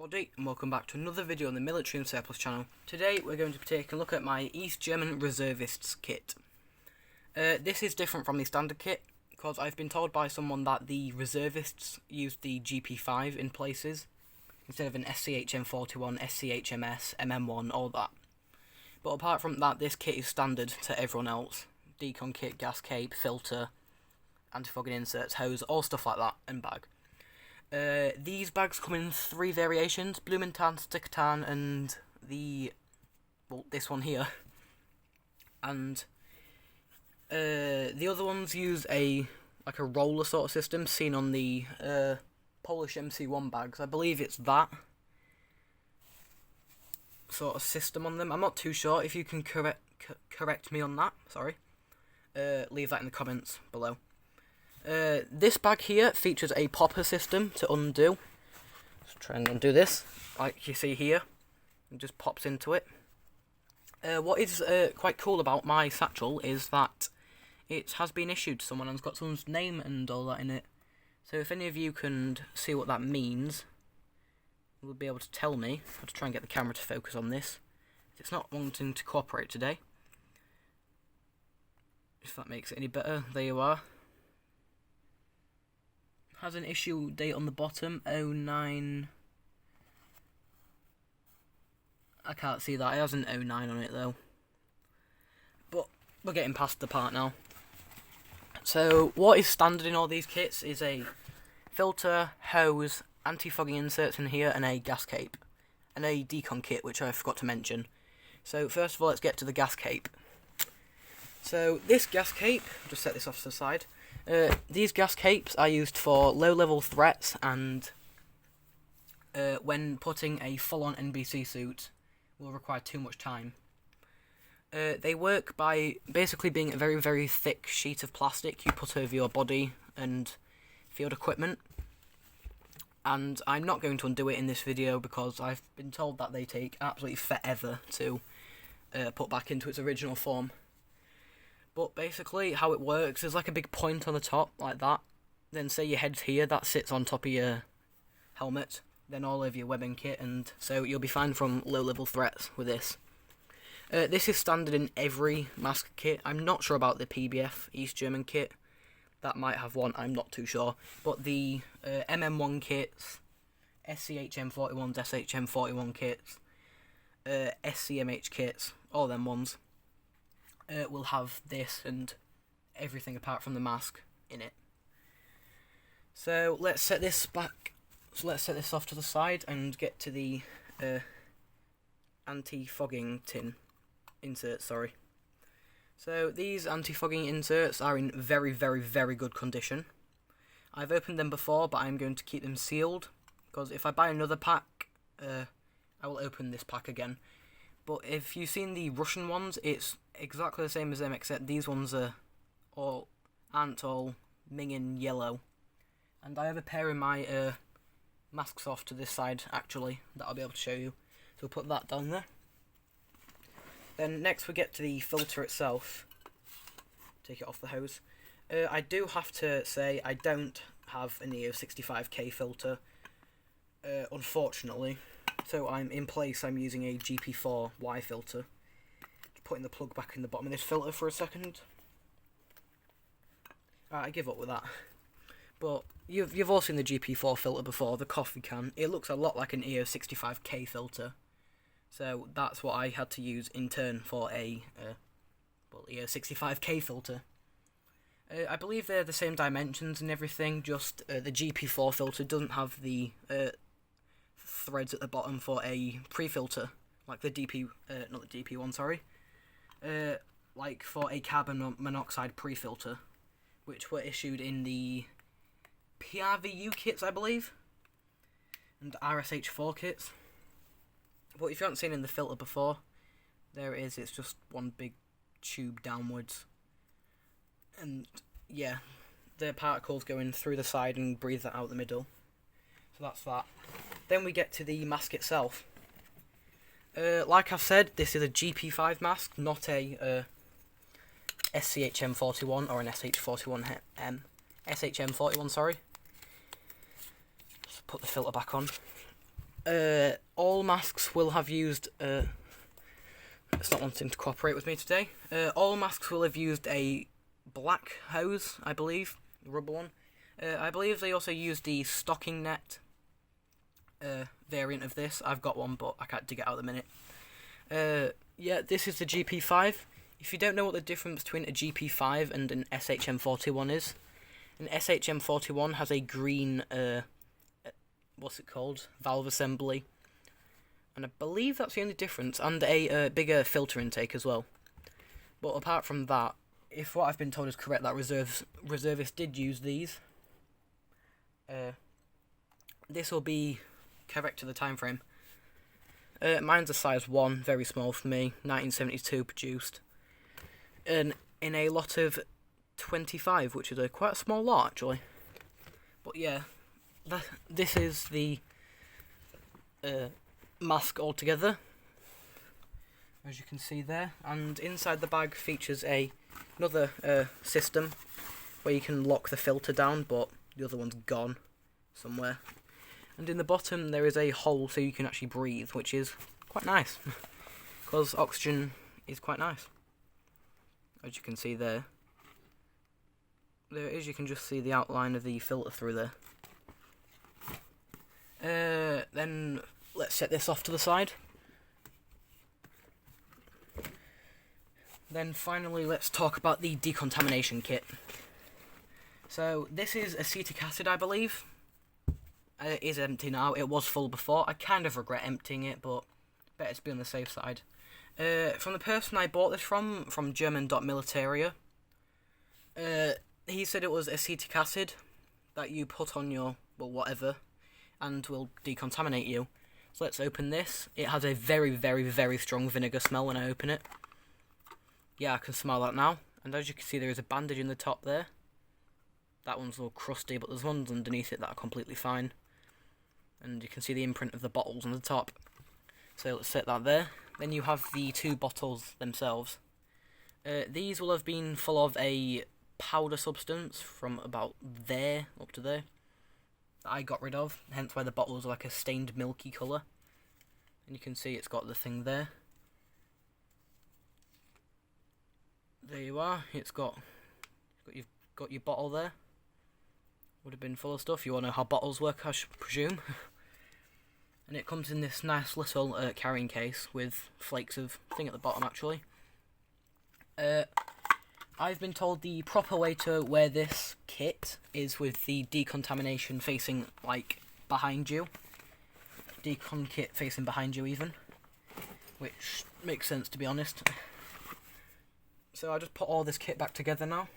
everybody, and welcome back to another video on the Military and Surplus channel. Today we're going to be taking a look at my East German Reservists kit. This is different from the standard kit, because I've been told by someone that the Reservists use the GP5 in places, instead of an SCHM41, SCHMS, MM1, all that. But apart from that, this kit is standard to everyone else. Decon kit, gas cape, filter, anti-fogging inserts, hose, all stuff like that, and bag. These bags come in 3 variations: Blumenthal, Sticktan, and this one here. And the other ones use a roller sort of system seen on the Polish MC1 bags. I believe it's that sort of system on them. I'm not too sure. If you can correct me on that, sorry. Leave that in the comments below. This bag here features a popper system to undo. Let's try and undo this, like you see here. It just pops into it. What is quite cool about my satchel is that it has been issued to someone and it's got someone's name and all that in it. So if any of you can see what that means, you'll be able to tell me. I have to try and get the camera to focus on this. It's not wanting to cooperate today. If that makes it any better, there you are. Has an issue date on the bottom, 09. I can't see that. It has an 09 on it though. But we're getting past the part now. So what is standard in all these kits is a filter, hose, anti-fogging inserts in here, and a gas cape. And a decon kit, which I forgot to mention. So first of all, let's get to the gas cape. So this gas cape, I'll just set this off to the side. These gas capes are used for low-level threats and when putting a full-on NBC suit will require too much time. They work by basically being a very, very thick sheet of plastic you put over your body and field equipment. And I'm not going to undo it in this video because I've been told that they take absolutely forever to put back into its original form. But basically, how it works is like a big point on the top, like that. Then say your head's here, that sits on top of your helmet, then all over your webbing kit, and so you'll be fine from low-level threats with this. This is standard in every mask kit. I'm not sure about the PBF East German kit. That might have one, I'm not too sure. But the MM1 kits, SCHM41s, SHM41 kits, SCMH kits, all them ones, will have this and everything apart from the mask in it. So let's set this back. So let's set this off to the side and get to the anti-fogging inserts. Sorry. So these anti-fogging inserts are in very, very, very good condition. I've opened them before, but I'm going to keep them sealed because if I buy another pack, I will open this pack again. But if you've seen the Russian ones, it's exactly the same as them, except these ones aren't all minging yellow. And I have a pair in my masks off to this side, actually, that I'll be able to show you. So we'll put that down there. Then next we get to the filter itself. Take it off the hose. I do have to say I don't have an EO65K filter, unfortunately. So I'm using a GP4Y filter. Just putting the plug back in the bottom of this filter for a second. I give up with that. But you've all seen the GP4 filter before, the coffee can. It looks a lot like an EO65K filter. So that's what I had to use in turn for a EO65K filter. I believe they're the same dimensions and everything, just the GP4 filter doesn't have the threads at the bottom for a pre-filter, like the not the DP one, sorry. Like for a carbon monoxide pre-filter, which were issued in the PRVU kits, I believe, and RSH4 kits. But if you haven't seen in the filter before, there it is. It's just one big tube downwards, and yeah, the particles go in through the side and breathe that out the middle. So that's that. Then we get to the mask itself. Like I've said, this is a GP5 mask, not a SCHM41 or an SH41M. SHM41, sorry. Just put the filter back on. All masks will have used. It's not wanting to cooperate with me today. All masks will have used a black hose, I believe, the rubber one. I believe they also used the stocking net variant of this. I've got one, but I can't dig it out at the minute. Yeah, this is the GP5. If you don't know what the difference between a GP5 and an SHM41 is, an SHM41 has a green, what's it called? Valve assembly. And I believe that's the only difference, and a bigger filter intake as well. But apart from that, if what I've been told is correct, that Reservists did use these. This will be correct to the time frame. Mine's a size 1, very small for me, 1972 produced. And in a lot of 25, which is quite a small lot actually. But yeah, this is the mask altogether, as you can see there, and inside the bag features another system where you can lock the filter down, but the other one's gone somewhere. And in the bottom there is a hole so you can actually breathe, which is quite nice because oxygen is quite nice, as you can see there. There it is, you can just see the outline of the filter through there. Then let's set this off to the side. Then finally let's talk about the decontamination kit. So this is acetic acid, I believe. It is empty now. It was full before. I kind of regret emptying it, but better to be on the safe side. From the person I bought this from German.Militaria, he said it was acetic acid that you put on your, well, whatever, and will decontaminate you. So let's open this. It has a very, very, very strong vinegar smell when I open it. Yeah, I can smell that now. And as you can see, there is a bandage in the top there. That one's a little crusty, but there's ones underneath it that are completely fine. And you can see the imprint of the bottles on the top. So let's set that there. Then you have the two bottles themselves. These will have been full of a powder substance from about there up to there that I got rid of, hence why the bottles are like a stained milky colour. And you can see it's got the thing there. There you are. You've got your bottle there. Would have been full of stuff. You all know how bottles work, I should presume. And it comes in this nice little carrying case with flakes of thing at the bottom actually. I've been told the proper way to wear this kit is with the decontamination facing like behind you. Decon kit facing behind you even. Which makes sense, to be honest. So I'll just put all this kit back together now.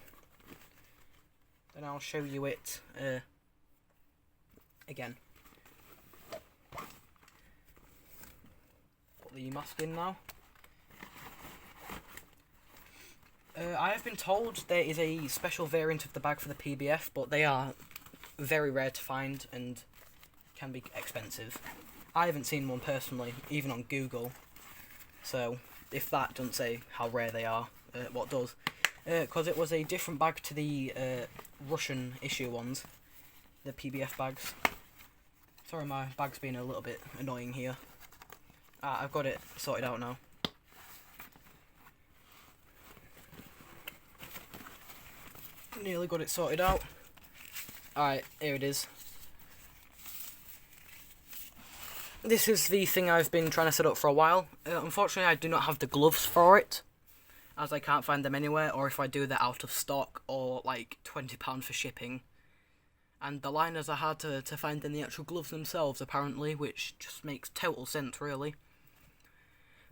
Then I'll show you it again. Put the mask in now. I have been told there is a special variant of the bag for the PBF, but they are very rare to find and can be expensive. I haven't seen one personally, even on Google. So if that doesn't say how rare they are, what does? Because it was a different bag to the Russian issue ones, the PBF bags. Sorry, my bag's been a little bit annoying here. I've got it sorted out now. Nearly got it sorted out. Alright, here it is. This is the thing I've been trying to set up for a while. Unfortunately, I do not have the gloves for it, as I can't find them anywhere, or if I do, they're out of stock, or like £20 for shipping. And the liners are hard to find in the actual gloves themselves, apparently, which just makes total sense, really.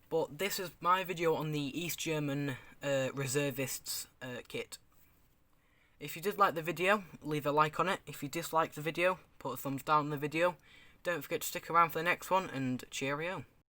But this is my video on the East German Reservists kit. If you did like the video, leave a like on it. If you disliked the video, put a thumbs down on the video. Don't forget to stick around for the next one, and cheerio.